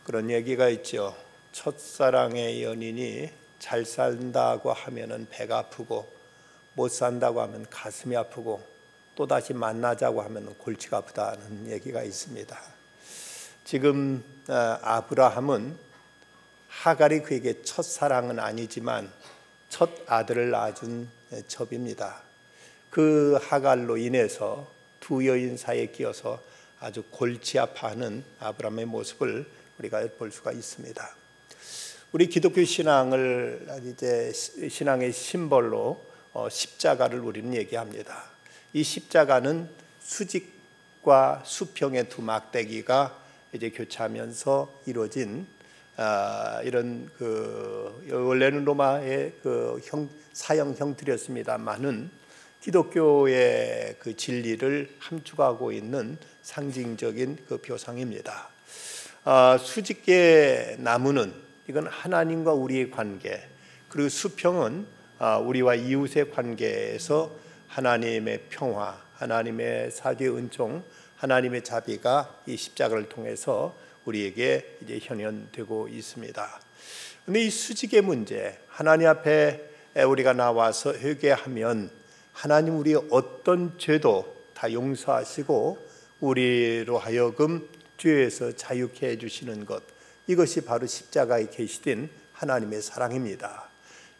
그런 얘기가 있죠. 첫사랑의 연인이 잘 산다고 하면은 배가 아프고 못 산다고 하면 가슴이 아프고 또다시 만나자고 하면 골치가 아프다는 얘기가 있습니다. 지금 아브라함은 하갈이 그에게 첫사랑은 아니지만 첫 아들을 낳아준 첩입니다. 그 하갈로 인해서 두 여인 사이에 끼어서 아주 골치 아파하는 아브라함의 모습을 우리가 볼 수가 있습니다. 우리 기독교 신앙을 이제 신앙의 심벌로 십자가를 우리는 얘기합니다. 이 십자가는 수직과 수평의 두 막대기가 이제 교차하면서 이루어진 이런 원래는 로마의 사형 형틀이었습니다만은 기독교의 그 진리를 함축하고 있는 상징적인 그 표상입니다. 수직의 나무는 이건 하나님과 우리의 관계, 그리고 수평은 우리와 이웃의 관계에서 하나님의 평화, 하나님의 사죄의 은총, 하나님의 자비가 이 십자가를 통해서 우리에게 이제 현현되고 있습니다. 그런데 이 수직의 문제, 하나님 앞에 우리가 나와서 회개하면 하나님 우리의 어떤 죄도 다 용서하시고 우리로 하여금 죄에서 자유케 해주시는 것, 이것이 바로 십자가에 계시된 하나님의 사랑입니다.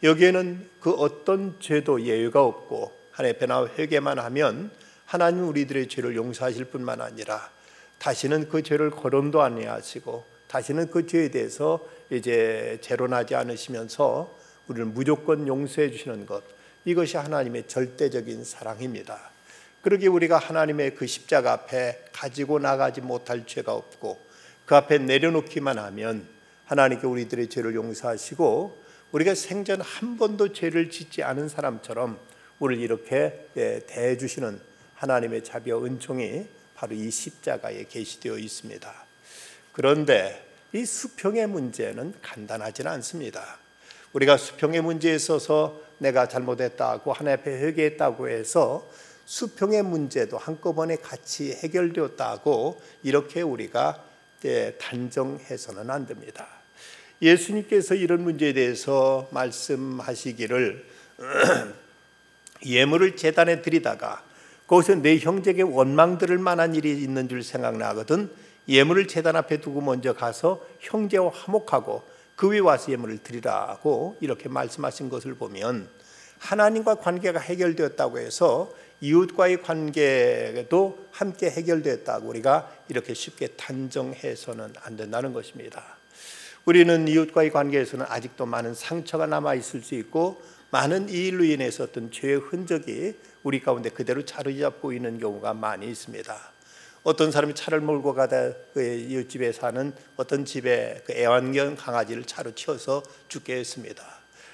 여기에는 그 어떤 죄도 예외가 없고 하나님 앞에 나와 회개만 하면 하나님 우리들의 죄를 용서하실 뿐만 아니라 다시는 그 죄를 거론도 아니하시고 다시는 그 죄에 대해서 이제 재론하지 않으시면서 우리를 무조건 용서해 주시는 것, 이것이 하나님의 절대적인 사랑입니다. 그러기에 우리가 하나님의 그 십자가 앞에 가지고 나가지 못할 죄가 없고 그 앞에 내려놓기만 하면 하나님께 우리들의 죄를 용서하시고 우리가 생전 한 번도 죄를 짓지 않은 사람처럼 우리를 이렇게 대해주시는 하나님의 자비와 은총이 바로 이 십자가에 계시되어 있습니다. 그런데 이 수평의 문제는 간단하지는 않습니다. 우리가 수평의 문제에 있어서 내가 잘못했다고 하나님 앞에 회개했다고 해서 수평의 문제도 한꺼번에 같이 해결되었다고 이렇게 우리가 단정해서는 안 됩니다. 예수님께서 이런 문제에 대해서 말씀하시기를 예물을 제단에 드리다가 거기서 내 형제에게 원망 들을 만한 일이 있는 줄 생각나거든 예물을 제단 앞에 두고 먼저 가서 형제와 화목하고 그 위에 와서 예물을 드리라고 이렇게 말씀하신 것을 보면 하나님과 관계가 해결되었다고 해서 이웃과의 관계도 함께 해결되었다고 우리가 이렇게 쉽게 단정해서는 안 된다는 것입니다. 우리는 이웃과의 관계에서는 아직도 많은 상처가 남아있을 수 있고 많은 이 일로 인해서 어떤 죄의 흔적이 우리 가운데 그대로 자리 잡고 있는 경우가 많이 있습니다. 어떤 사람이 차를 몰고 가다 그 이웃집에 사는 어떤 집에 그 애완견 강아지를 차로 치어서 죽게 했습니다.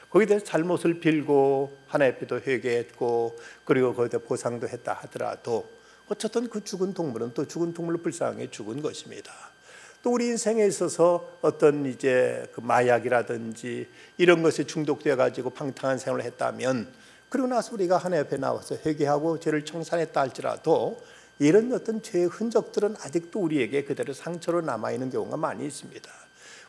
거기에 대해서 잘못을 빌고 하나님 앞에도 회개했고 그리고 거기다 보상도 했다 하더라도 어쨌든 그 죽은 동물은 또 죽은 동물로 불쌍하게 죽은 것입니다. 또 우리 인생에 있어서 어떤 이제 그 마약이라든지 이런 것에 중독되어 가지고 방탕한 생활을 했다면 그리고 나서 우리가 하나님 앞에 나와서 회개하고 죄를 청산했다 할지라도 이런 어떤 죄의 흔적들은 아직도 우리에게 그대로 상처로 남아있는 경우가 많이 있습니다.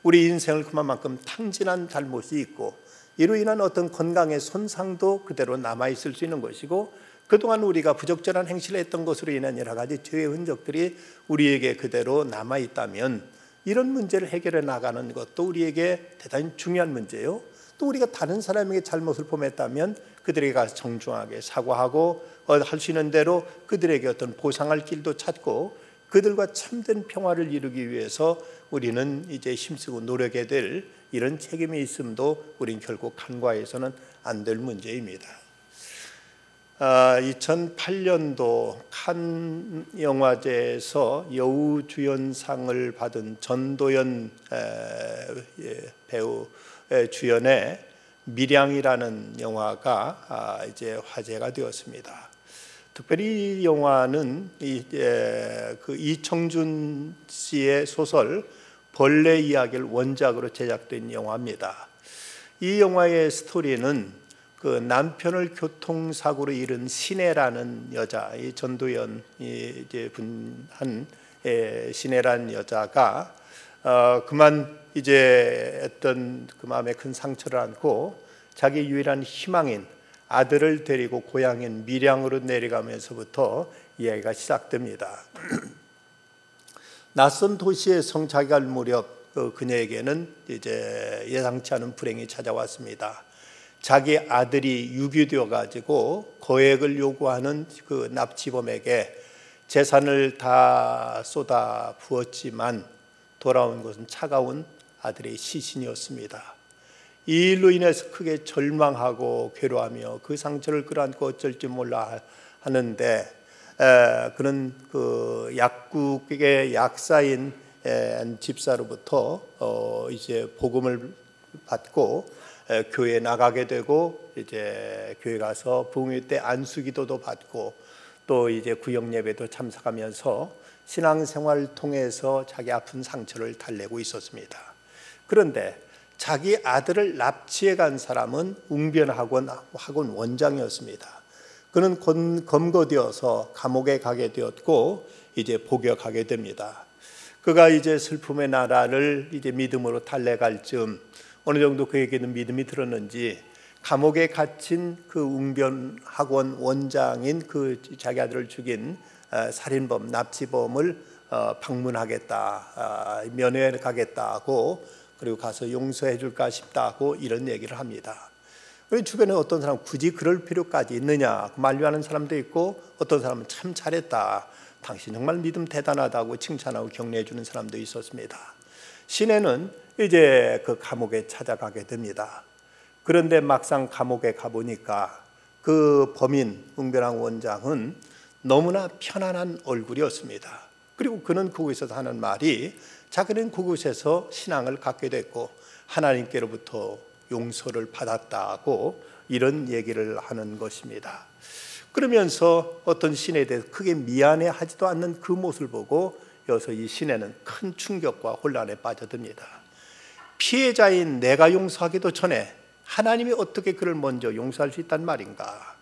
우리 인생을 그만큼 탕진한 잘못이 있고 이로 인한 어떤 건강의 손상도 그대로 남아있을 수 있는 것이고 그동안 우리가 부적절한 행실을 했던 것으로 인한 여러 가지 죄의 흔적들이 우리에게 그대로 남아있다면 이런 문제를 해결해 나가는 것도 우리에게 대단히 중요한 문제예요. 또 우리가 다른 사람에게 잘못을 범했다면 그들에게 가서 정중하게 사과하고 할 수 있는 대로 그들에게 어떤 보상할 길도 찾고 그들과 참된 평화를 이루기 위해서 우리는 이제 힘쓰고 노력해야 될 이런 책임이 있음도 우린 결국 간과해서는 안 될 문제입니다. 2008년도 칸 영화제에서 여우주연상을 받은 전도연 배우 주연의 밀양이라는 영화가 이제 화제가 되었습니다. 특별히 이 영화는 그 이청준 씨의 소설 벌레 이야기를 원작으로 제작된 영화입니다. 이 영화의 스토리는 그 남편을 교통사고로 잃은 신혜라는 여자, 이 전도연이 이제 분한 신혜라는 여자가 그만 이제 어떤 그 마음에 큰 상처를 안고 자기 유일한 희망인 아들을 데리고 고향인 밀양으로 내려가면서부터 이야기가 시작됩니다. 낯선 도시에 정착할 무렵 그녀에게는 이제 예상치 않은 불행이 찾아왔습니다. 자기 아들이 유기되어 가지고 거액을 요구하는 그 납치범에게 재산을 다 쏟아 부었지만 돌아온 것은 차가운 아들의 시신이었습니다. 이 일로 인해서 크게 절망하고 괴로워하며 그 상처를 끌어안고 어쩔지 몰라 하는데, 그는 그 약국의 약사인 집사로부터 이제 복음을 받고 교회에 나가게 되고, 이제 교회 가서 부흥회 때 안수기도도 받고 또 이제 구역 예배도 참석하면서 신앙생활을 통해서 자기 아픈 상처를 달래고 있었습니다. 그런데 자기 아들을 납치해 간 사람은 웅변학원 원장이었습니다. 그는 검거되어서 감옥에 가게 되었고 이제 복역하게 됩니다. 그가 이제 슬픔의 나라를 이제 믿음으로 달래갈 즈음 어느 정도 그에게는 믿음이 들었는지 감옥에 갇힌 그 웅변학원 원장인 그 자기 아들을 죽인 살인범, 납치범을 방문하겠다, 면회를 가겠다고, 그리고 가서 용서해 줄까 싶다고 이런 얘기를 합니다. 주변에 어떤 사람은 굳이 그럴 필요까지 있느냐 만류하는 사람도 있고, 어떤 사람은 참 잘했다, 당신 정말 믿음 대단하다고 칭찬하고 격려해 주는 사람도 있었습니다. 시내는 이제 그 감옥에 찾아가게 됩니다. 그런데 막상 감옥에 가보니까 그 범인 웅변학 원장은 너무나 편안한 얼굴이었습니다. 그리고 그는 그곳에서 하는 말이 자기는 그곳에서 신앙을 갖게 됐고 하나님께로부터 용서를 받았다고 이런 얘기를 하는 것입니다. 그러면서 어떤 신에 대해서 크게 미안해하지도 않는 그 모습을 보고 여기서 이 신에는 큰 충격과 혼란에 빠져듭니다. 피해자인 내가 용서하기도 전에 하나님이 어떻게 그를 먼저 용서할 수 있단 말인가?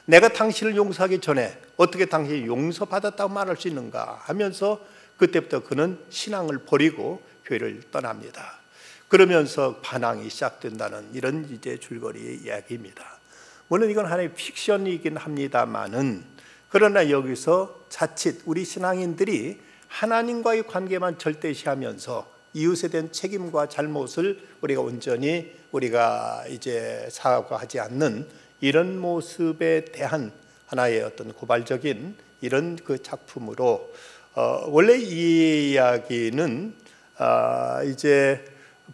내가 당신을 용서하기 전에 어떻게 당신이 용서받았다고 말할 수 있는가 하면서 그때부터 그는 신앙을 버리고 교회를 떠납니다. 그러면서 반항이 시작된다는 이런 이제 줄거리 이야기입니다. 물론 이건 하나의 픽션이긴 합니다만은, 그러나 여기서 자칫 우리 신앙인들이 하나님과의 관계만 절대시하면서 이웃에 대한 책임과 잘못을 우리가 온전히 우리가 이제 사과하지 않는 이런 모습에 대한 하나의 어떤 고발적인 이런 그 작품으로, 원래 이 이야기는 이제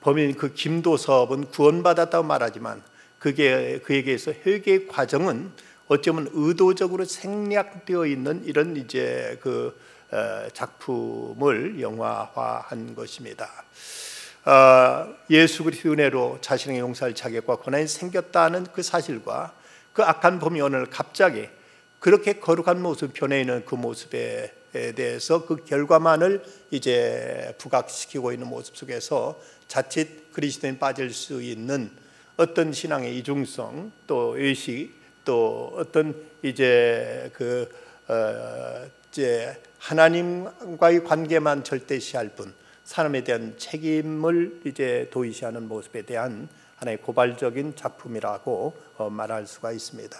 범인 그 김도섭은 구원받았다고 말하지만 그게 그에게서 회개 과정은 어쩌면 의도적으로 생략되어 있는 이런 이제 그 작품을 영화화한 것입니다. 예수 그리스도의 은혜로 자신의 용서할 자격과 권한이 생겼다는 그 사실과 그 악한 범이 오늘 갑자기 그렇게 거룩한 모습 변해 있는 그 모습에 대해서 그 결과만을 이제 부각시키고 있는 모습 속에서 자칫 그리스도인 빠질 수 있는 어떤 신앙의 이중성, 또 의식, 또 어떤 이제 그 이제 하나님과의 관계만 절대시할 뿐 사람에 대한 책임을 이제 도의시하는 모습에 대한 하나의 고발적인 작품이라고 말할 수가 있습니다.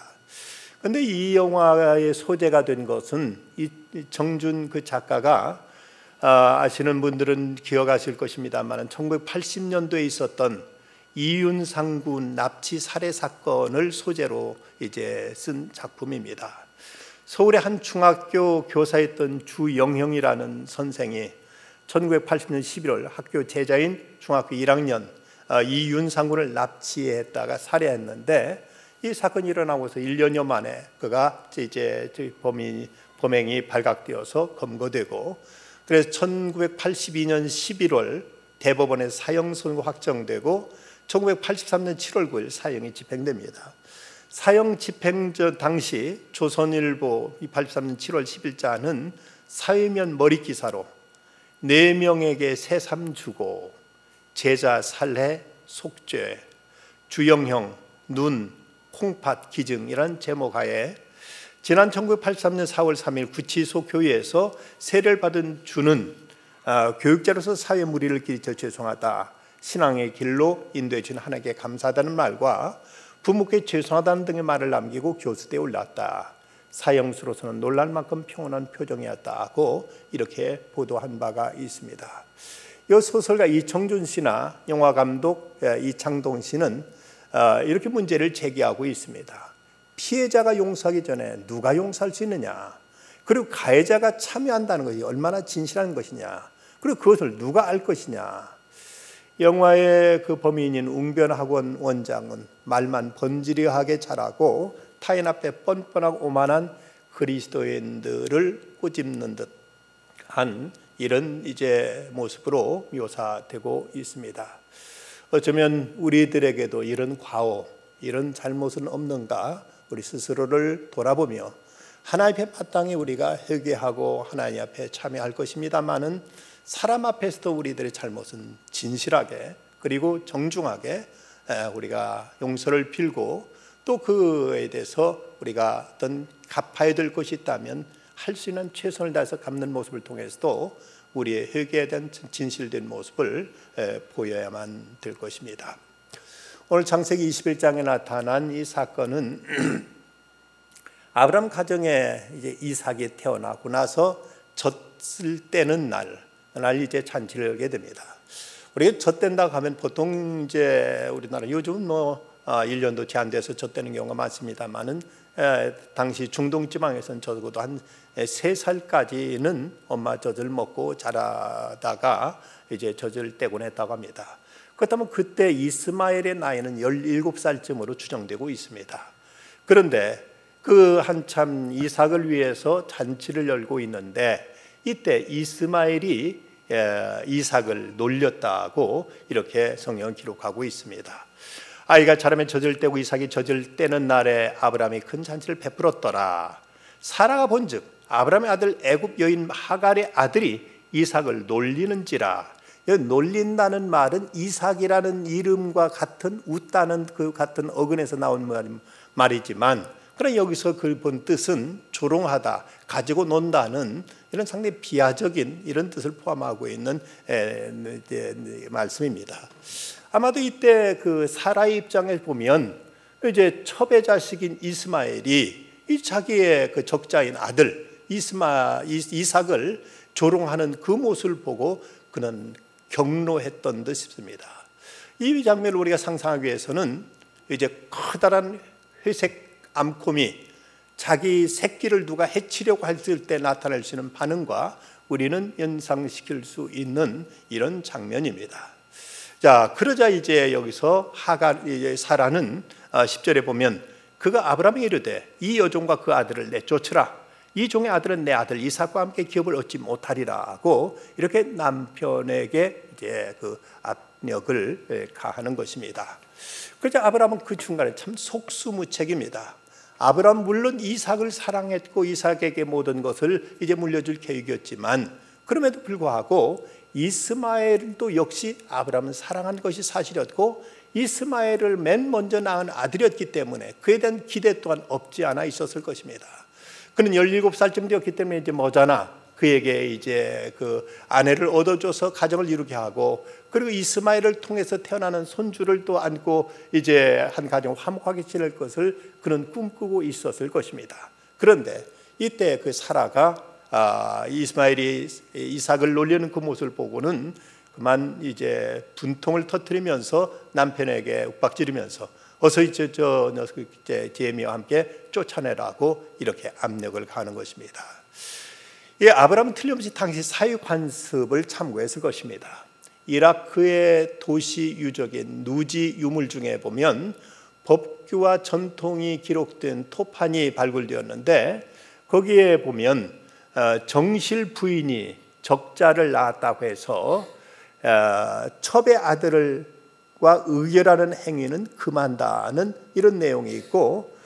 그런데 이 영화의 소재가 된 것은 이 정준 그 작가가 아시는 분들은 기억하실 것입니다만 1980년도에 있었던 이윤상구 납치 살해 사건을 소재로 이제 쓴 작품입니다. 서울의 한 중학교 교사였던 주영형이라는 선생이 1980년 11월 학교 제자인 중학교 1학년 이윤상구를 납치했다가 살해했는데, 이 사건이 일어나고서 1년여 만에 그가 이제 범행이 발각되어서 검거되고, 그래서 1982년 11월 대법원에 사형 선고 확정되고 1983년 7월 9일 사형이 집행됩니다. 사형 집행 당시 조선일보 83년 7월 10일자는 사회면 머리 기사로 4명에게 새삼 주고 제자 살해 속죄 주영형 눈 콩팥 기증이란 제목하에 지난 1983년 4월 3일 구치소 교회에서 세례를 받은 주는 교육자로서 사회 무리를 끼쳐 죄송하다, 신앙의 길로 인도해 준 하나님께 감사하다는 말과 부모께 죄송하다는 등의 말을 남기고 교수대에 올랐다. 사형수로서는 놀랄 만큼 평온한 표정이었다고 이렇게 보도한 바가 있습니다. 이 소설가 이청준 씨나 영화감독 이창동 씨는 이렇게 문제를 제기하고 있습니다. 피해자가 용서하기 전에 누가 용서할 수 있느냐, 그리고 가해자가 참여한다는 것이 얼마나 진실한 것이냐, 그리고 그것을 누가 알 것이냐. 영화의 그 범인인 웅변학원 원장은 말만 번지르하게 잘하고 타인 앞에 뻔뻔하고 오만한 그리스도인들을 꼬집는 듯한 이런 이제 모습으로 묘사되고 있습니다. 어쩌면 우리들에게도 이런 과오, 이런 잘못은 없는가 우리 스스로를 돌아보며 하나님 앞에 마땅히 우리가 회개하고 하나님 앞에 참여할 것입니다마는 사람 앞에서도 우리들의 잘못은 진실하게 그리고 정중하게 우리가 용서를 빌고 또 그에 대해서 우리가 어떤 갚아야 될 것이 있다면 할 수 있는 최선을 다해서 갚는 모습을 통해서도 우리의 회개에 대한 진실된 모습을 보여야만 될 것입니다. 오늘 창세기 21장에 나타난 이 사건은 아브라함 가정에 이제 이삭이 태어나고 나서 젖을 떼는 날 이제 잔치를 열게 됩니다. 우리가 젖댄다고 하면 보통 이제 우리나라 요즘은 1년도 제한돼서 젖대는 경우가 많습니다만은 당시 중동 지방에서는 적어도 한 3살까지는 엄마 젖을 먹고 자라다가 이제 젖을 떼곤 했다고 합니다. 그렇다면 그때 이스마엘의 나이는 17살쯤으로 추정되고 있습니다. 그런데 그 한참 이삭을 위해서 잔치를 열고 있는데 이때 이스마엘이 이삭을 놀렸다고 이렇게 성경은 기록하고 있습니다. 아이가 자라면 젖을 떼고 이삭이 젖을 떼는 날에 아브라함이 큰 잔치를 베풀었더라. 사라가 본즉 아브라함의 아들 애굽 여인 하갈의 아들이 이삭을 놀리는지라. 놀린다는 말은 이삭이라는 이름과 같은 웃다는 그 같은 어근에서 나온 말이지만 그러나 여기서 그 본 뜻은 조롱하다, 가지고 논다는 이런 상당히 비하적인 이런 뜻을 포함하고 있는 말씀입니다. 아마도 이때 그 사라의 입장에 보면 이제 첩의 자식인 이스마엘이 이 자기의 그 적자인 아들 이삭을 조롱하는 그 모습을 보고 그는 경로했던 듯 싶습니다. 이 장면을 우리가 상상하기 위해서는 이제 커다란 회색 암콤이 자기 새끼를 누가 해치려고 했을 때 나타날 수 있는 반응과 우리는 연상시킬 수 있는 이런 장면입니다. 자, 그러자 이제 여기서 사라는 10절에 보면 그가 아브라함에게 이르되 이 여종과 그 아들을 내쫓으라. 이 종의 아들은 내 아들 이삭과 함께 기업을 얻지 못하리라고 이렇게 남편에게 이제 그 압력을 가하는 것입니다. 그래서 아브라함은 그 중간에 참 속수무책입니다. 아브라함은 물론 이삭을 사랑했고 이삭에게 모든 것을 이제 물려줄 계획이었지만 그럼에도 불구하고 이스마엘도 역시 아브라함은 사랑한 것이 사실이었고 이스마엘을 맨 먼저 낳은 아들이었기 때문에 그에 대한 기대 또한 없지 않아 있었을 것입니다. 그는 17살쯤 되었기 때문에 이제 머자나 그에게 이제 그 아내를 얻어줘서 가정을 이루게 하고 그리고 이스마엘을 통해서 태어나는 손주를 또 안고 이제 한 가정 화목하게 지낼 것을 그는 꿈꾸고 있었을 것입니다. 그런데 이때 그 사라가 이스마엘이 이삭을 놀리는 그 모습을 보고는 그만 이제 분통을 터뜨리면서 남편에게 윽박지르면서 어서 이제 저 녀석 제미와 함께 쫓아내라고 이렇게 압력을 가하는 것입니다. 이 아브라함은 틀림없이 당시 사회 관습을 참고했을 것입니다. 이라크의 도시 유적인 누지 유물 중에 보면 법규와 전통이 기록된 토판이 발굴되었는데 거기에 보면 정실 부인이 적자를 낳았다고 해서 첩의 아들과 의결하는 행위는 금한다는 이런 내용이 있고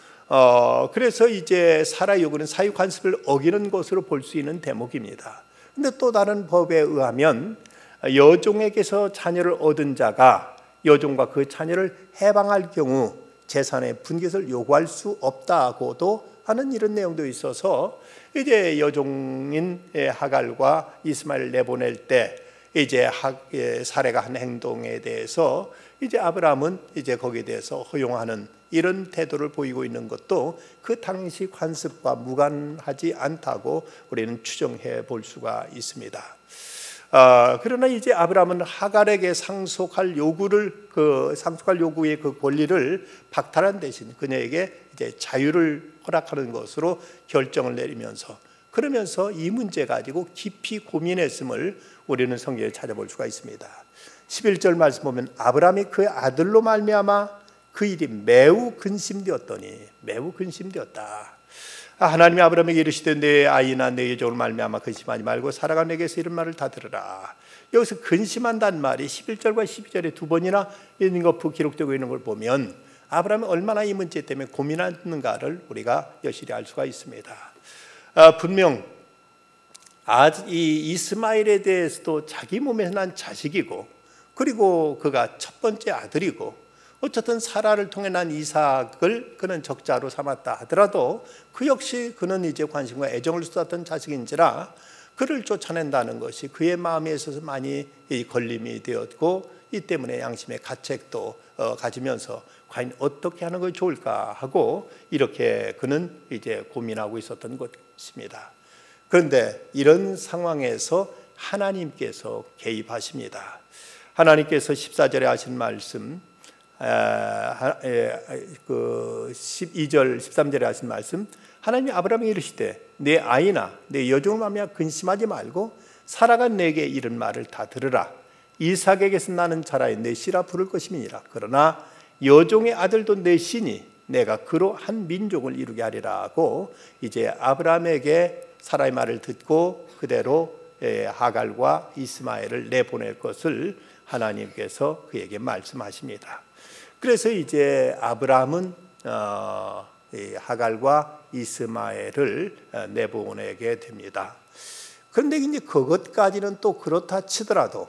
그래서 이제 사라 요구는 사유 관습을 어기는 것으로 볼 수 있는 대목입니다. 그런데 또 다른 법에 의하면 여종에게서 자녀를 얻은 자가 여종과 그 자녀를 해방할 경우 재산의 분깃을 요구할 수 없다고도 하는 이런 내용도 있어서 이제 여종인 하갈과 이스마엘을 내보낼 때 이제 사레가 한 행동에 대해서 이제 아브라함은 이제 거기에 대해서 허용하는 이런 태도를 보이고 있는 것도 그 당시 관습과 무관하지 않다고 우리는 추정해 볼 수가 있습니다. 그러나 이제 아브라함은 하갈에게 상속할 요구의 그 권리를 박탈한 대신 그녀에게 이제 자유를 허락하는 것으로 결정을 내리면서 그러면서 이 문제 가지고 깊이 고민했음을 우리는 성경에 찾아볼 수가 있습니다. 11절 말씀 보면 아브라함이 그의 아들로 말미암아 그 일이 매우 근심되었더니 매우 근심되었다. 하나님이 아브라함에게 이르시되 내 아이나 내 여종을 말미암아 근심하지 말고 사라가 내게서 이런 말을 다 들으라. 여기서 근심한다는 말이 11절과 12절에 두 번이나 있는 것 기록되고 있는 걸 보면 아브라함이 얼마나 이 문제 때문에 고민하는가를 우리가 여실히 알 수가 있습니다. 분명 이 이스마엘에 대해서도 자기 몸에서 난 자식이고 그리고 그가 첫 번째 아들이고 어쨌든 사라를 통해 난 이삭을 그는 적자로 삼았다 하더라도 그 역시 그는 이제 관심과 애정을 쏟았던 자식인지라 그를 쫓아낸다는 것이 그의 마음에 있어서 많이 걸림이 되었고 이 때문에 양심의 가책도 가지면서 과연 어떻게 하는 것이 좋을까 하고 이렇게 그는 이제 고민하고 있었던 것입니다. 그런데 이런 상황에서 하나님께서 개입하십니다. 하나님께서 14절에 하신 말씀 12절 13절에 하신 말씀 하나님이 아브라함에게 이르시되 내 아이나 내 여종을 말미암아 근심하지 말고 사라가 내게 이른 말을 다 들으라. 이삭에게서 나는 자라에 내 씨라 부를 것임이니라. 그러나 여종의 아들도 내 씨니 내가 그로 한 민족을 이루게 하리라 하고 이제 아브라함에게 사라의 말을 듣고 그대로 하갈과 이스마엘을 내보낼 것을 하나님께서 그에게 말씀하십니다. 그래서 이제 아브라함은 하갈과 이스마엘을 내보내게 됩니다. 그런데 이제 그것까지는 또 그렇다 치더라도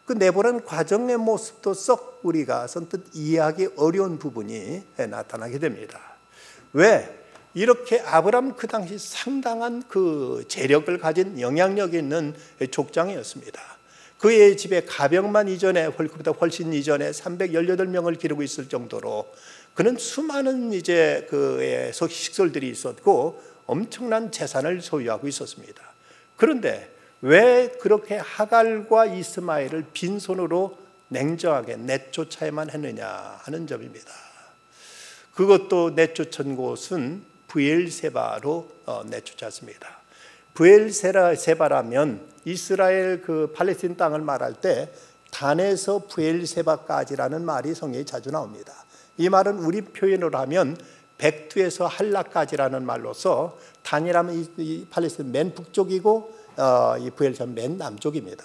그 내보낸 과정의 모습도 썩 우리가 선뜻 이해하기 어려운 부분이 나타나게 됩니다. 왜? 이렇게 아브라함 그 당시 상당한 그 재력을 가진 영향력 있는 족장이었습니다. 그의 집에 가병만 이전에 그보다 훨씬 이전에 318명을 기르고 있을 정도로 그는 수많은 이제 그의 식솔들이 있었고 엄청난 재산을 소유하고 있었습니다. 그런데 왜 그렇게 하갈과 이스마엘을 빈손으로 냉정하게 내쫓아야만 했느냐 하는 점입니다. 그것도 내쫓은 곳은 브엘세바로 내쫓았습니다. 브엘세바라면 이스라엘 그 팔레스틴 땅을 말할 때 단에서 브엘세바까지라는 말이 성경에 자주 나옵니다. 이 말은 우리 표현으로 하면 백두에서 할라까지라는 말로서 단이라면 이 팔레스틴 맨 북쪽이고 이 브엘세바는 맨 남쪽입니다.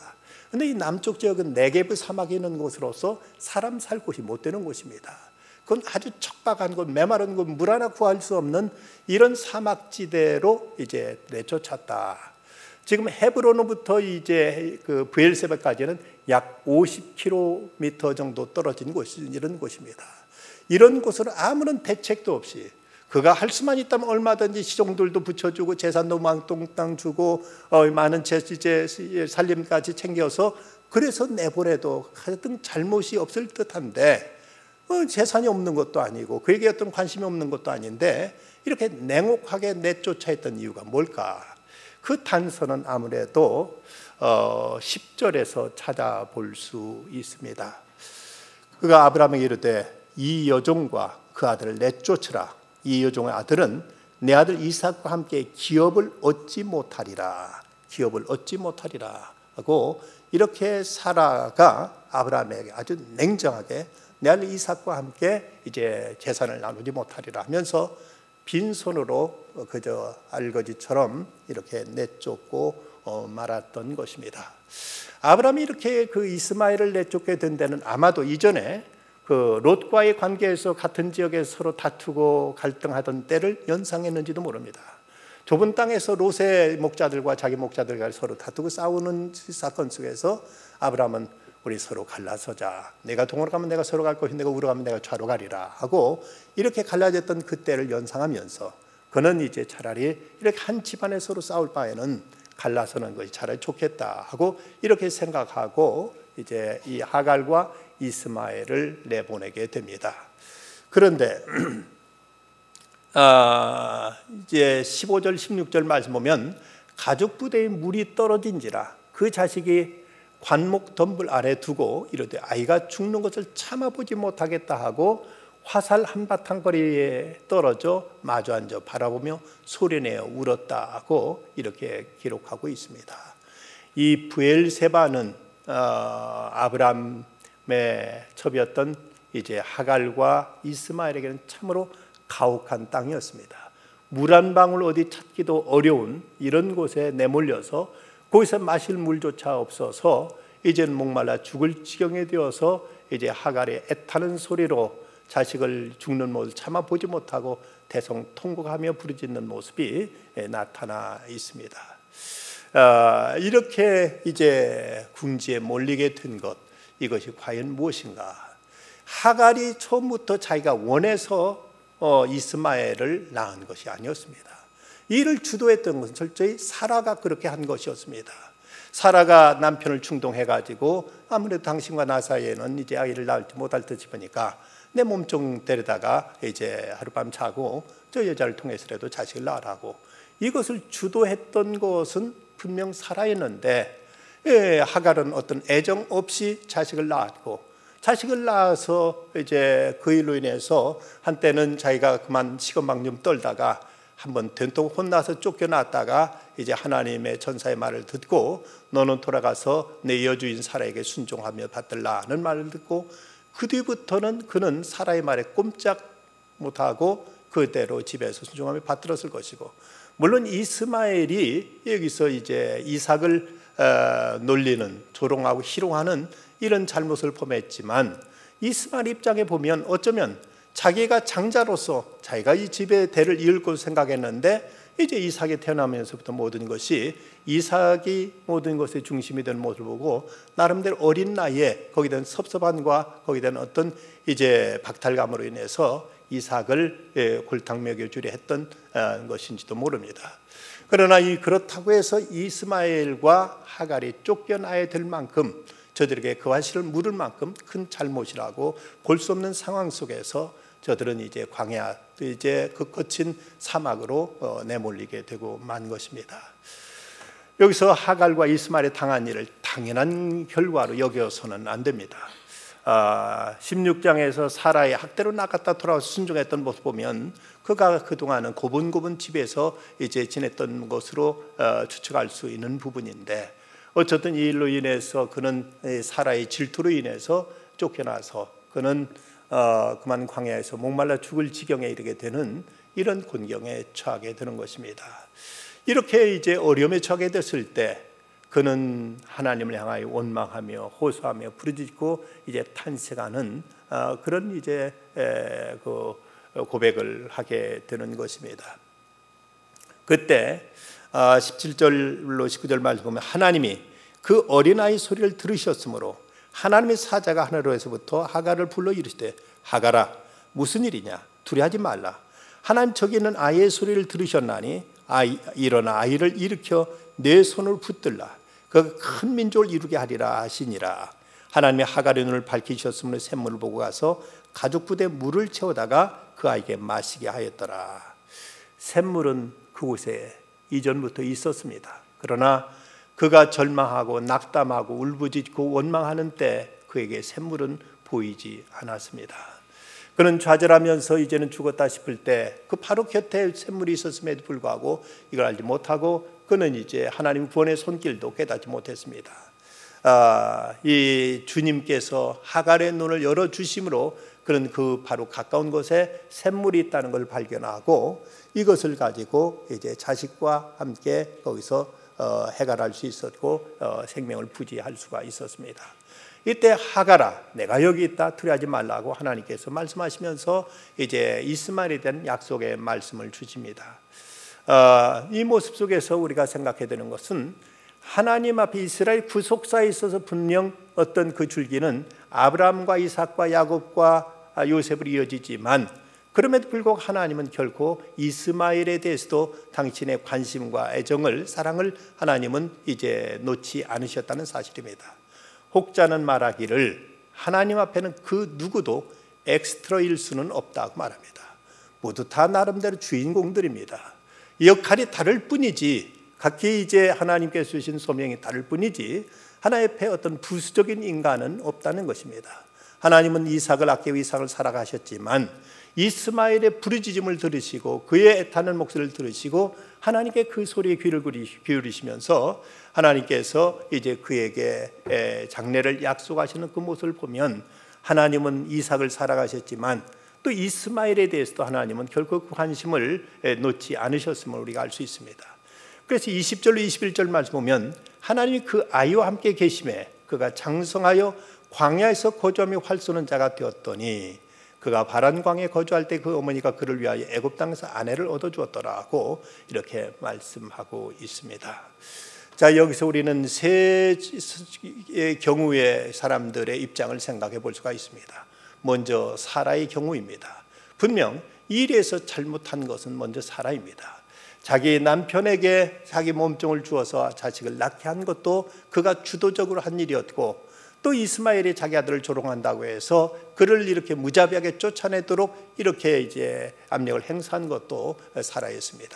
그런데 이 남쪽 지역은 네게브 사막이 있는 곳으로서 사람 살 곳이 못 되는 곳입니다. 그건 아주 척박한 곳, 메마른 곳, 물 하나 구할 수 없는 이런 사막지대로 이제 내쫓았다. 지금 헤브론으로부터 이제 그 브엘세바까지는 약 50km 정도 떨어진 곳이 이런 곳입니다. 이런 곳으로 아무런 대책도 없이 그가 할 수만 있다면 얼마든지 시종들도 붙여주고 재산도 망동땅 주고 많은 살림까지 챙겨서 그래서 내보내도 하여튼 잘못이 없을 듯한데 재산이 없는 것도 아니고 그에게 어떤 관심이 없는 것도 아닌데 이렇게 냉혹하게 내쫓아 했던 이유가 뭘까? 그 단서는 아무래도 10절에서 찾아볼 수 있습니다. 그가 아브라함에게 이르되 이 여종과 그 아들을 내쫓으라. 이 여종의 아들은 내 아들 이삭과 함께 기업을 얻지 못하리라. 기업을 얻지 못하리라 하고 이렇게 사라가 아브라함에게 아주 냉정하게 내 아들 이삭과 함께 이제 재산을 나누지 못하리라 하면서 빈손으로 그저 알거지처럼 이렇게 내쫓고 말았던 것입니다. 아브라함이 이렇게 그 이스마엘을 내쫓게 된 데는 아마도 이전에 그 롯과의 관계에서 같은 지역에서 서로 다투고 갈등하던 때를 연상했는지도 모릅니다. 좁은 땅에서 롯의 목자들과 자기 목자들과 서로 다투고 싸우는 사건 속에서 아브라함은 우리 서로 갈라서자. 내가 동으로 가면 내가 서로 갈 것이 내가 우로 가면 내가 좌로 가리라 하고 이렇게 갈라졌던 그때를 연상하면서 그는 이제 차라리 이렇게 한 집안에 서로 싸울 바에는 갈라서는 것이 차라리 좋겠다 하고 이렇게 생각하고 이제 이 하갈과 이스마엘을 내보내게 됩니다. 그런데 이제 15절 16절 말씀 보면 가죽 부대에 물이 떨어진지라 그 자식이 관목 덤불 아래 두고 이르되 아이가 죽는 것을 참아보지 못하겠다 하고 화살 한바탕 거리에 떨어져 마주 앉아 바라보며 소리내어 울었다 하고 이렇게 기록하고 있습니다. 이 브엘세바는 아브라함의 첩이었던 이제 하갈과 이스마엘에게는 참으로 가혹한 땅이었습니다. 물 한 방울 어디 찾기도 어려운 이런 곳에 내몰려서 거기서 마실 물조차 없어서 이제는 목말라 죽을 지경에 되어서 이제 하갈의 애타는 소리로 자식을 죽는 모습을 참아 보지 못하고 대성통곡하며 부르짖는 모습이 나타나 있습니다. 이렇게 이제 궁지에 몰리게 된 것, 이것이 과연 무엇인가? 하갈이 처음부터 자기가 원해서 이스마엘을 낳은 것이 아니었습니다. 이를 주도했던 것은 철저히 사라가 그렇게 한 것이었습니다. 사라가 남편을 충동해가지고 아무래도 당신과 나 사이에는 이제 아이를 낳을지 못할 듯 싶으니까 내 몸종 데려다가 이제 하룻밤 자고 저 여자를 통해서라도 자식을 낳으라고, 이것을 주도했던 것은 분명 사라였는데 하갈은 어떤 애정 없이 자식을 낳았고, 자식을 낳아서 이제 그 일로 인해서 한때는 자기가 그만 시건방 좀 떨다가 한번 된통 혼나서 쫓겨났다가 이제 하나님의 전사의 말을 듣고 너는 돌아가서 내 여주인 사라에게 순종하며 받들라는 말을 듣고 그 뒤부터는 그는 사라의 말에 꼼짝 못하고 그대로 집에서 순종하며 받들었을 것이고, 물론 이스마엘이 여기서 이제 이삭을 놀리는, 조롱하고 희롱하는 이런 잘못을 범했지만 이스마엘 입장에 보면 어쩌면 자기가 장자로서 자기가 이 집의 대를 이을 것을 생각했는데 이제 이삭이 태어나면서부터 모든 것이 이삭이 모든 것의 중심이 되는 모습을 보고 나름대로 어린 나이에 거기에 대한 섭섭함과 거기에 대한 어떤 이제 박탈감으로 인해서 이삭을 골탕 먹여주려 했던 것인지도 모릅니다. 그러나 그렇다고 해서 이스마엘과 하갈이 쫓겨나야 될 만큼, 저들에게 그 화실을 물을 만큼 큰 잘못이라고 볼 수 없는 상황 속에서 저들은 이제 광야, 이제 그 거친 사막으로 내몰리게 되고 만 것입니다. 여기서 하갈과 이스마엘이 당한 일을 당연한 결과로 여겨서는 안 됩니다. 16장에서 사라의 학대로 나갔다 돌아와서 순종했던 모습 보면 그가 그동안은 고분고분 집에서 이제 지냈던 것으로 추측할 수 있는 부분인데, 어쨌든 이 일로 인해서 그는 사라의 질투로 인해서 쫓겨나서 그는 그만 광야에서 목말라 죽을 지경에 이르게 되는 이런 곤경에 처하게 되는 것입니다. 이렇게 이제 어려움에 처하게 됐을 때 그는 하나님을 향하여 원망하며 호소하며 부르짖고 이제 탄식하는 그런 이제 그 고백을 하게 되는 것입니다. 그때 17절로 19절 말씀 보면 하나님이 그 어린아이 소리를 들으셨으므로 하나님의 사자가 하늘에서부터 하갈을 불러 이르시되 하갈아 무슨 일이냐 두려워하지 말라. 하나님 저기 있는 아이의 소리를 들으셨나니 일어나 아이를 일으켜 내 손을 붙들라. 그 큰 민족을 이루게 하리라 하시니라. 하나님이 하갈의 눈을 밝히셨으므로 샘물을 보고 가서 가죽 부대에 물을 채우다가 그 아이에게 마시게 하였더라. 샘물은 그곳에 이전부터 있었습니다. 그러나 그가 절망하고 낙담하고 울부짖고 원망하는 때 그에게 샘물은 보이지 않았습니다. 그는 좌절하면서 이제는 죽었다 싶을 때 그 바로 곁에 샘물이 있었음에도 불구하고 이걸 알지 못하고 그는 이제 하나님 구원의 손길도 깨닫지 못했습니다. 이 주님께서 하갈의 눈을 열어주심으로 그는 그 바로 가까운 곳에 샘물이 있다는 걸 발견하고 이것을 가지고 이제 자식과 함께 거기서 해결할 수 있었고 생명을 부지할 수가 있었습니다. 이때 하갈아 내가 여기 있다 두려워하지 말라고 하나님께서 말씀하시면서 이제 이스마엘에 대한 약속의 말씀을 주십니다. 이 모습 속에서 우리가 생각해야 되는 것은 하나님 앞에 이스라엘 구속사에 있어서 분명 어떤 그 줄기는 아브라함과 이삭과 야곱과 요셉으로 이어지지만 그럼에도 불구하고 하나님은 결코 이스마엘에 대해서도 당신의 관심과 애정을, 사랑을 하나님은 이제 놓지 않으셨다는 사실입니다. 혹자는 말하기를 하나님 앞에는 그 누구도 엑스트라일 수는 없다고 말합니다. 모두 다 나름대로 주인공들입니다. 역할이 다를 뿐이지, 각기 이제 하나님께서 주신 소명이 다를 뿐이지 하나님 앞에 어떤 부수적인 인간은 없다는 것입니다. 하나님은 이삭을 아끼고 이삭을 살아가셨지만 이스마엘의 부르짖음을 들으시고 그의 애타는 목소리를 들으시고 하나님께 그 소리에 귀를 기울이시면서 하나님께서 이제 그에게 장래를 약속하시는 그 모습을 보면 하나님은 이삭을 살아가셨지만 또 이스마엘에 대해서도 하나님은 결코 그 관심을 놓지 않으셨음을 우리가 알 수 있습니다. 그래서 20절로 21절 말씀 보면 하나님이 그 아이와 함께 계심에 그가 장성하여 광야에서 거주하며 활 쏘는 자가 되었더니 그가 바란 광야에 거주할 때 그 어머니가 그를 위하여 애굽 땅에서 아내를 얻어주었더라고 이렇게 말씀하고 있습니다. 자, 여기서 우리는 세 경우의 사람들의 입장을 생각해 볼 수가 있습니다. 먼저 사라의 경우입니다. 분명 이 일에서 잘못한 것은 먼저 사라입니다. 자기 남편에게 자기 몸종을 주어서 자식을 낳게 한 것도 그가 주도적으로 한 일이었고, 또 이스마엘이 자기 아들을 조롱한다고 해서 그를 이렇게 무자비하게 쫓아내도록 이렇게 이제 압력을 행사한 것도 사라였습니다.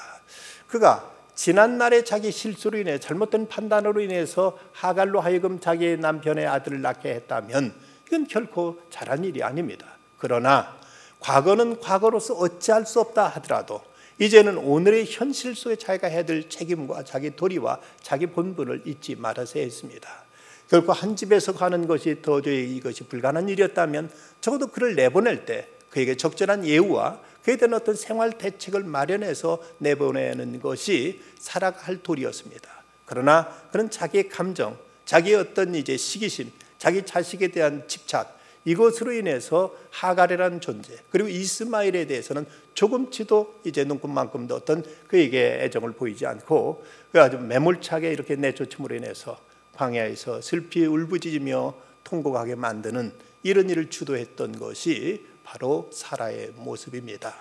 그가 지난날에 자기 실수로 인해 잘못된 판단으로 인해서 하갈로 하여금 자기 남편의 아들을 낳게 했다면 이건 결코 잘한 일이 아닙니다. 그러나 과거는 과거로서 어찌할 수 없다 하더라도 이제는 오늘의 현실 속에 자기가 해야 될 책임과 자기 도리와 자기 본분을 잊지 말아야 했습니다. 결코 한 집에서 가는 것이 도저히 이것이 불가능한 일이었다면 적어도 그를 내보낼 때 그에게 적절한 예우와 그에 대한 어떤 생활 대책을 마련해서 내보내는 것이 살아갈 도리였습니다. 그러나 그는 자기의 감정, 자기의 어떤 이제 시기심, 자기 자식에 대한 집착, 이것으로 인해서 하갈이라는 존재, 그리고 이스마엘에 대해서는 조금치도 이제 눈곱만큼도 어떤 그에게 애정을 보이지 않고 그 아주 매몰차게 이렇게 내쫓음으로 인해서 광야에서 슬피 울부짖으며 통곡하게 만드는 이런 일을 주도했던 것이 바로 사라의 모습입니다.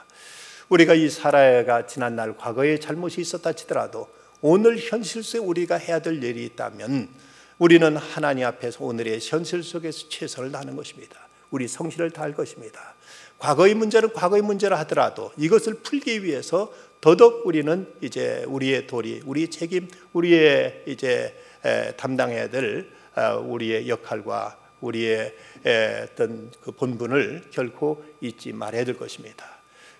우리가 이 사라가 지난날 과거에 잘못이 있었다 치더라도 오늘 현실 속에 우리가 해야 될 일이 있다면 우리는 하나님 앞에서 오늘의 현실 속에서 최선을 다하는 것입니다. 우리 성실을 다할 것입니다. 과거의 문제는 과거의 문제라 하더라도 이것을 풀기 위해서 더더욱 우리는 이제 우리의 도리, 우리의 책임, 우리의 이제 담당해야 될 우리의 역할과 우리의 어떤 그 본분을 결코 잊지 말아야 될 것입니다.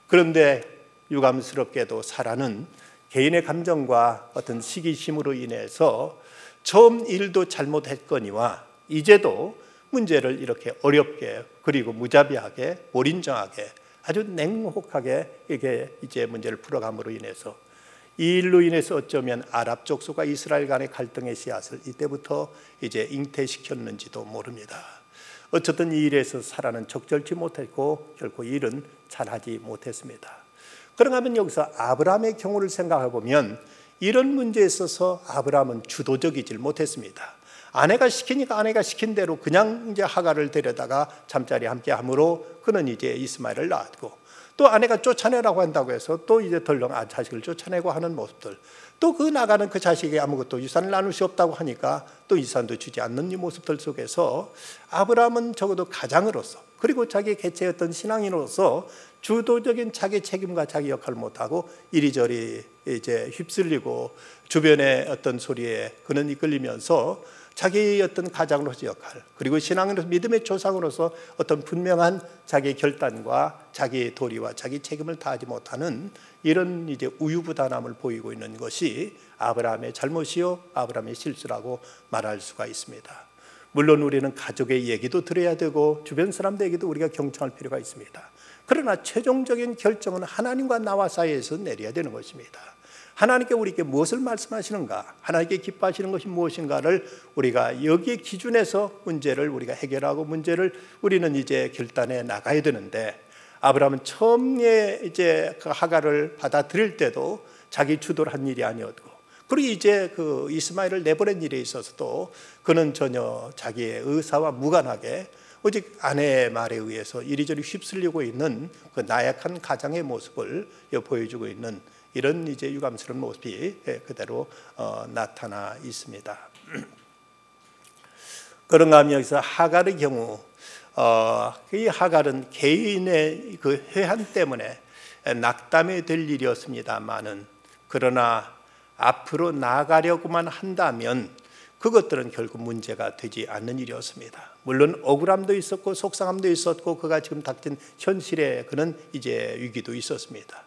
그런데 유감스럽게도 사라는 개인의 감정과 어떤 시기심으로 인해서 처음 일도 잘못했거니와 이제도 문제를 이렇게 어렵게 그리고 무자비하게 몰인정하게 아주 냉혹하게 이게 이제 문제를 풀어감으로 인해서 이 일로 인해서 어쩌면 아랍 족속과 이스라엘 간의 갈등의 씨앗을 이때부터 이제 잉태시켰는지도 모릅니다. 어쨌든 이 일에서 사라는 적절치 못했고 결코 일은 잘하지 못했습니다. 그런가 하면 여기서 아브라함의 경우를 생각해 보면 이런 문제에 있어서 아브라함은 주도적이질 못했습니다. 아내가 시키니까 아내가 시킨 대로 그냥 이제 하갈을 데려다가 잠자리 함께 함으로 그는 이제 이스마엘을 낳았고, 또 아내가 쫓아내라고 한다고 해서 또 이제 덜렁 자식을 쫓아내고 하는 모습들, 또 그 나가는 그 자식에게 아무것도 유산을 나눌 수 없다고 하니까 또 유산도 주지 않는 이 모습들 속에서 아브라함은 적어도 가장으로서 그리고 자기 개체의 어떤 신앙인으로서 주도적인 자기 책임과 자기 역할을 못하고 이리저리 이제 휩쓸리고 주변의 어떤 소리에 그는 이끌리면서 자기의 어떤 가장으로서 역할, 그리고 신앙으로서 믿음의 조상으로서 어떤 분명한 자기의 결단과 자기의 도리와 자기 책임을 다하지 못하는 이런 이제 우유부단함을 보이고 있는 것이 아브라함의 잘못이요 아브라함의 실수라고 말할 수가 있습니다. 물론 우리는 가족의 얘기도 들어야 되고 주변 사람들 얘기도 우리가 경청할 필요가 있습니다. 그러나 최종적인 결정은 하나님과 나와 사이에서 내려야 되는 것입니다. 하나님께 우리에게 무엇을 말씀하시는가, 하나님께 기뻐하시는 것이 무엇인가를 우리가 여기에 기준해서 문제를 우리가 해결하고 문제를 우리는 이제 결단해 나가야 되는데, 아브라함은 처음에 이제 그 하갈을 받아들일 때도 자기 주도를 한 일이 아니었고, 그리고 이제 그 이스마엘을 내보낸 일에 있어서도 그는 전혀 자기의 의사와 무관하게 오직 아내의 말에 의해서 이리저리 휩쓸리고 있는 그 나약한 가장의 모습을 보여주고 있는 이런 이제 유감스러운 모습이 그대로 나타나 있습니다. 그런가 하면 여기서 하갈의 경우 이 하갈은 개인의 그 회한 때문에 낙담이 될 일이었습니다만은, 그러나 앞으로 나아가려고만 한다면 그것들은 결국 문제가 되지 않는 일이었습니다. 물론 억울함도 있었고 속상함도 있었고 그가 지금 닥친 현실에 그는 이제 위기도 있었습니다.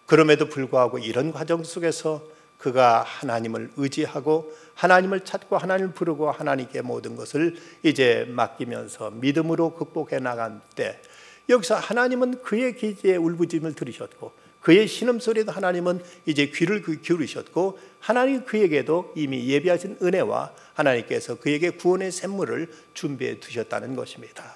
그럼에도 불구하고 이런 과정 속에서 그가 하나님을 의지하고 하나님을 찾고 하나님을 부르고 하나님께 모든 것을 이제 맡기면서 믿음으로 극복해 나간 때, 여기서 하나님은 그의 기지에 울부짖음을 들으셨고 그의 신음소리도 하나님은 이제 귀를 기울이셨고, 하나님 그에게도 이미 예비하신 은혜와 하나님께서 그에게 구원의 샘물을 준비해 두셨다는 것입니다.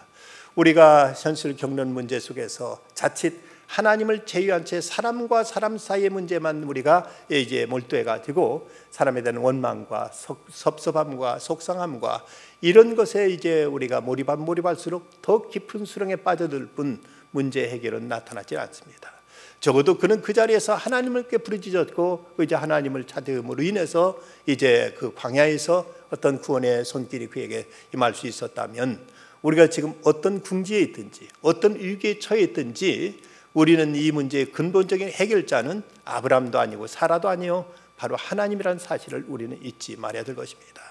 우리가 현실 겪는 문제 속에서 자칫 하나님을 제외한 채 사람과 사람 사이의 문제만 우리가 이제 몰두해 가지고 사람에 대한 원망과 섭섭함과 속상함과 이런 것에 이제 우리가 몰입할수록 더 깊은 수렁에 빠져들 뿐 문제 해결은 나타나지 않습니다. 적어도 그는 그 자리에서 하나님께 부르짖었고 이제 하나님을 찾음으로 인해서 이제 그 광야에서 어떤 구원의 손길이 그에게 임할 수 있었다면, 우리가 지금 어떤 궁지에 있든지 어떤 위기에 처해 있든지 우리는 이 문제의 근본적인 해결자는 아브라함도 아니고 사라도 아니요 바로 하나님이라는 사실을 우리는 잊지 말아야 될 것입니다.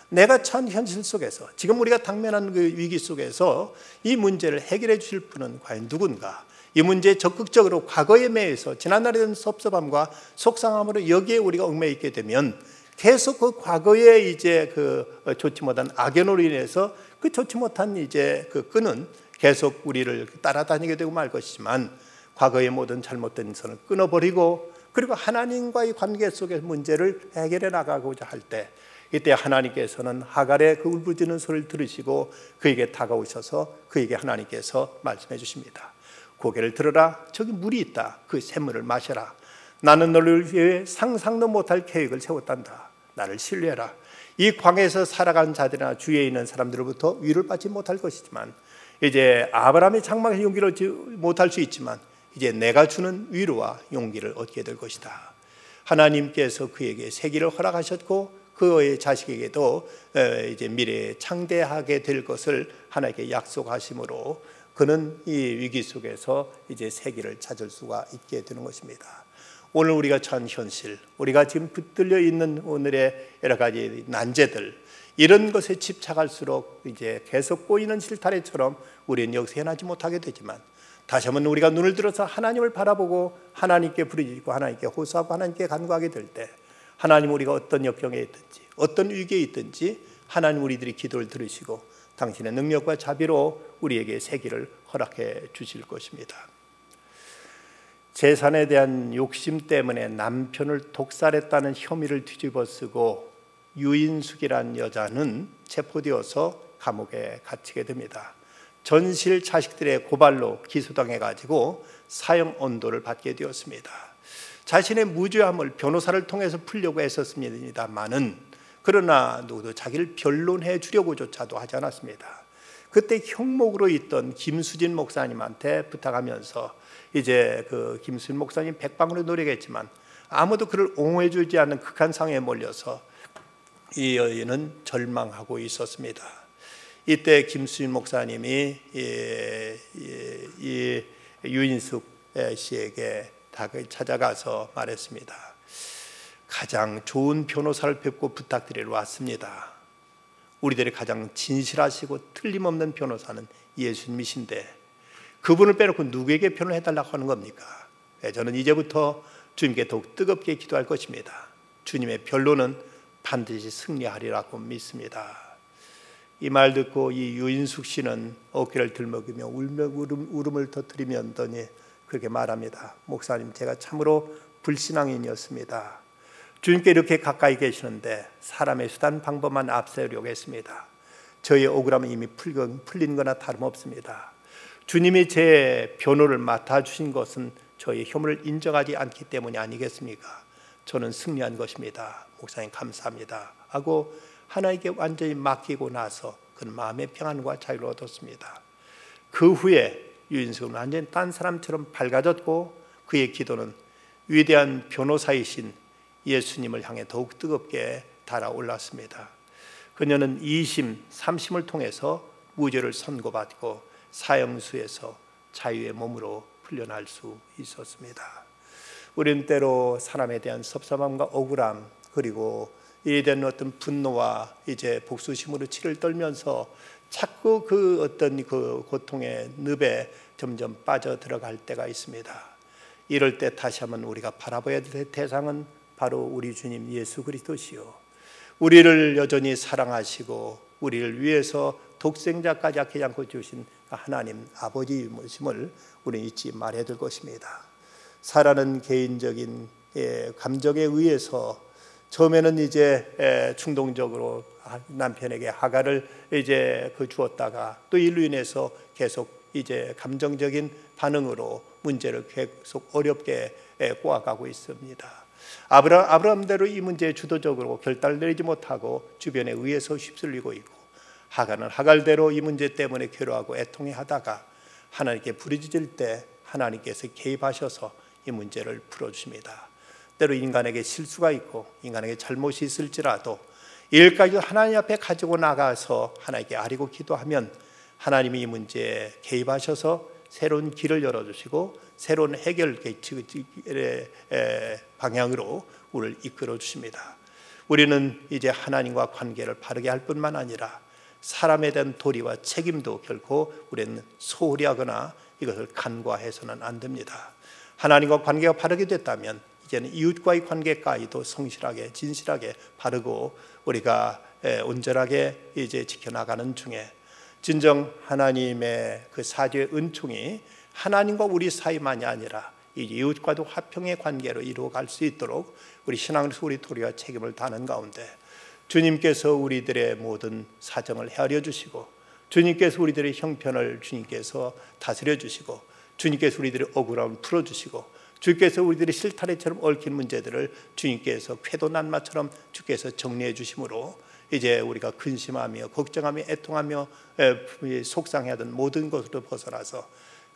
내가 처한 현실 속에서 지금 우리가 당면한 그 위기 속에서 이 문제를 해결해 주실 분은 과연 누군가? 이 문제에 적극적으로 과거에 매여서 지난날에 대한 섭섭함과 속상함으로 여기에 우리가 얽매여 있게 되면 계속 그 과거에 이제 그 좋지 못한 악연으로 인해서 그 좋지 못한 이제 그 끈은 계속 우리를 따라다니게 되고 말 것이지만, 과거의 모든 잘못된 선을 끊어버리고 그리고 하나님과의 관계 속의 문제를 해결해 나가고자 할 때, 이때 하나님께서는 하갈의 그 울부짖는 소리를 들으시고 그에게 다가오셔서 그에게 하나님께서 말씀해 주십니다. 고개를 들어라, 저기 물이 있다. 그 샘물을 마셔라. 나는 너를 위해 상상도 못할 계획을 세웠단다. 나를 신뢰해라. 이 광야에서 살아간 자들이나 주위에 있는 사람들로부터 위를 받지 못할 것이지만, 이제 아브라함이 장막에 용기를 얻지 못할 수 있지만 이제 내가 주는 위로와 용기를 얻게 될 것이다. 하나님께서 그에게 세기를 허락하셨고 그의 자식에게도 이제 미래에 창대하게 될 것을 하나님께 약속하심으로 그는 이 위기 속에서 이제 세기를 찾을 수가 있게 되는 것입니다. 오늘 우리가 처한 현실, 우리가 지금 붙들려 있는 오늘의 여러 가지 난제들, 이런 것에 집착할수록 이제 계속 꼬이는 실타래처럼 우리는 여기서 해나지 못하게 되지만, 다시 한번 우리가 눈을 들어서 하나님을 바라보고 하나님께 부르짖고 하나님께 호소하고 하나님께 간구하게 될 때, 하나님 우리가 어떤 역경에 있든지 어떤 위기에 있든지 하나님 우리들이 기도를 들으시고 당신의 능력과 자비로 우리에게 세기를 허락해 주실 것입니다. 재산에 대한 욕심 때문에 남편을 독살했다는 혐의를 뒤집어쓰고 유인숙이란 여자는 체포되어서 감옥에 갇히게 됩니다. 전실 자식들의 고발로 기소당해가지고 사형 언도를 받게 되었습니다. 자신의 무죄함을 변호사를 통해서 풀려고 했었습니다만은, 그러나 누구도 자기를 변론해 주려고조차도 하지 않았습니다. 그때 형목으로 있던 김수진 목사님한테 부탁하면서 이제 그 김수진 목사님 백방으로 노력했지만 아무도 그를 옹호해 주지 않는 극한 상황에 몰려서 이 여인은 절망하고 있었습니다. 이때 김수진 목사님이 이 유인숙 씨에게 찾아가서 말했습니다. 가장 좋은 변호사를 뵙고 부탁드리러 왔습니다. 우리들의 가장 진실하시고 틀림없는 변호사는 예수님이신데 그분을 빼놓고 누구에게 변호를 해달라고 하는 겁니까? 저는 이제부터 주님께 더욱 뜨겁게 기도할 것입니다. 주님의 변론은 반드시 승리하리라고 믿습니다. 이 말 듣고 이 유인숙 씨는 어깨를 들먹이며 울음을 터뜨리면더니 그렇게 말합니다. 목사님, 제가 참으로 불신앙인이었습니다. 주님께 이렇게 가까이 계시는데 사람의 수단 방법만 앞세우려고 했습니다. 저의 억울함은 이미 풀린 거나 다름없습니다. 주님이 제 변호를 맡아주신 것은 저의 혐오를 인정하지 않기 때문이 아니겠습니까? 저는 승리한 것입니다. 목사님 감사합니다 하고 하나님께 완전히 맡기고 나서 그는 마음의 평안과 자유를 얻었습니다. 그 후에 유인석은 완전히 딴 사람처럼 밝아졌고 그의 기도는 위대한 변호사이신 예수님을 향해 더욱 뜨겁게 달아올랐습니다. 그녀는 2심, 3심을 통해서 무죄를 선고받고 사형수에서 자유의 몸으로 풀려날 수 있었습니다. 우리는 때로 사람에 대한 섭섭함과 억울함 그리고 이에 대한 어떤 분노와 이제 복수심으로 치를 떨면서 자꾸 그 어떤 그 고통의 늪에 점점 빠져 들어갈 때가 있습니다. 이럴 때 다시 한번 우리가 바라봐야 될 대상은 바로 우리 주님 예수 그리스도시요, 우리를 여전히 사랑하시고 우리를 위해서 독생자까지 아끼지 않고 주신 하나님 아버지임을 우리는 잊지 말아야 될 것입니다. 사라는 개인적인 감정에 의해서 처음에는 이제 충동적으로 남편에게 하가를 이제 주었다가 또 이로 인해서 계속 이제 감정적인 반응으로 문제를 계속 어렵게 꼬아가고 있습니다. 아브라함대로 이 문제에 주도적으로 결단을 내리지 못하고 주변에 의해서 휩쓸리고 있고, 하가는 하갈대로 이 문제 때문에 괴로워하고 애통해하다가 하나님께 부르짖을 때 하나님께서 개입하셔서 이 문제를 풀어주십니다. 때로 인간에게 실수가 있고 인간에게 잘못이 있을지라도 일까지 하나님 앞에 가지고 나가서 하나님께 아뢰고 기도하면 하나님이 이 문제에 개입하셔서 새로운 길을 열어주시고 새로운 해결 방향으로 우리를 이끌어 주십니다. 우리는 이제 하나님과 관계를 바르게 할 뿐만 아니라 사람에 대한 도리와 책임도 결코 우리는 소홀히 하거나 이것을 간과해서는 안 됩니다. 하나님과 관계가 바르게 됐다면 이제는 이웃과의 관계까지도 성실하게 진실하게 바르고 우리가 온전하게 이제 지켜나가는 중에 진정 하나님의 그 사죄의 은총이 하나님과 우리 사이만이 아니라 이웃과도 화평의 관계로 이루어갈 수 있도록 우리 신앙에서 우리 도리와 책임을 다하는 가운데 주님께서 우리들의 모든 사정을 헤아려 주시고 주님께서 우리들의 형편을 주님께서 다스려 주시고 주님께서 우리들의 억울함을 풀어 주시고 주께서 우리들의 실타래처럼 얽힌 문제들을 주님께서 궤도 난마처럼 주께서 정리해 주심으로 이제 우리가 근심하며 걱정하며 애통하며 속상해하던 모든 것으로 벗어나서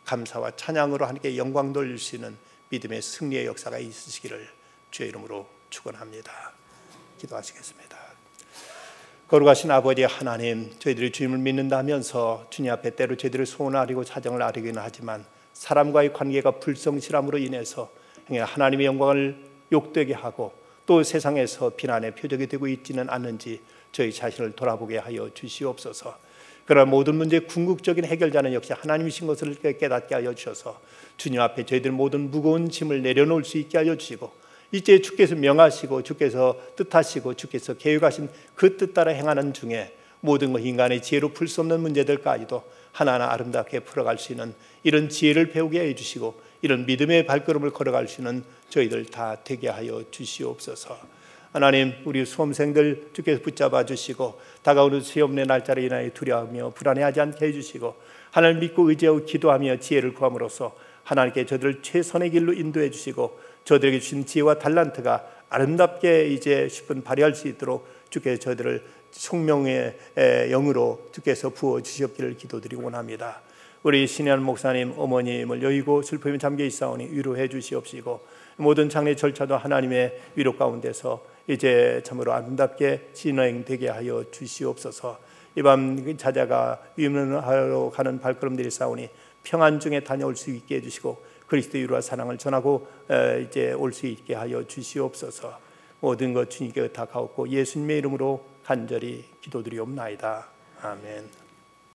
감사와 찬양으로 하나님께 영광 돌릴 수 있는 믿음의 승리의 역사가 있으시기를 주의 이름으로 축원합니다. 기도하시겠습니다. 거룩하신 아버지 하나님, 저희들이 주님을 믿는다 하면서 주님 앞에 때로 저희들의 소원을 아뢰고 사정을 아뢰기는 하지만 사람과의 관계가 불성실함으로 인해서 하나님의 영광을 욕되게 하고 또 세상에서 비난의 표적이 되고 있지는 않는지 저희 자신을 돌아보게 하여 주시옵소서. 그러나 모든 문제의 궁극적인 해결자는 역시 하나님이신 것을 깨닫게 하여 주셔서 주님 앞에 저희들 모든 무거운 짐을 내려놓을 수 있게 하여 주시고 이제 주께서 명하시고 주께서 뜻하시고 주께서 계획하신 그 뜻 따라 행하는 중에 모든 것 인간의 지혜로 풀 수 없는 문제들까지도 하나하나 아름답게 풀어갈 수 있는 이런 지혜를 배우게 해주시고 이런 믿음의 발걸음을 걸어갈 수 있는 저희들 다 되게 하여 주시옵소서. 하나님, 우리 수험생들 주께서 붙잡아 주시고 다가오는 시험의 날짜를 인하여 두려워하며 불안해하지 않게 해주시고 하나님 믿고 의지하고 기도하며 지혜를 구함으로써 하나님께 저들을 최선의 길로 인도해 주시고 저들에게 주신 지혜와 달란트가 아름답게 이제 10분 발휘할 수 있도록 주께서 저들을 성령의 영으로 주께서 부어 주시옵기를 기도드리고 원합니다. 우리 신현 목사님 어머님을 여의고 슬픔에 잠겨 있사오니 위로해 주시옵시고 모든 장례 절차도 하나님의 위로 가운데서 이제 참으로 아름답게 진행되게 하여 주시옵소서. 이 밤 자자가 위문하러 가는 발걸음들이 싸우니 평안 중에 다녀올 수 있게 해주시고 그리스도의 위로와 사랑을 전하고 이제 올 수 있게 하여 주시옵소서. 모든 것 주님께 다 가옵고 예수님의 이름으로 간절히 기도드리옵나이다. 아멘.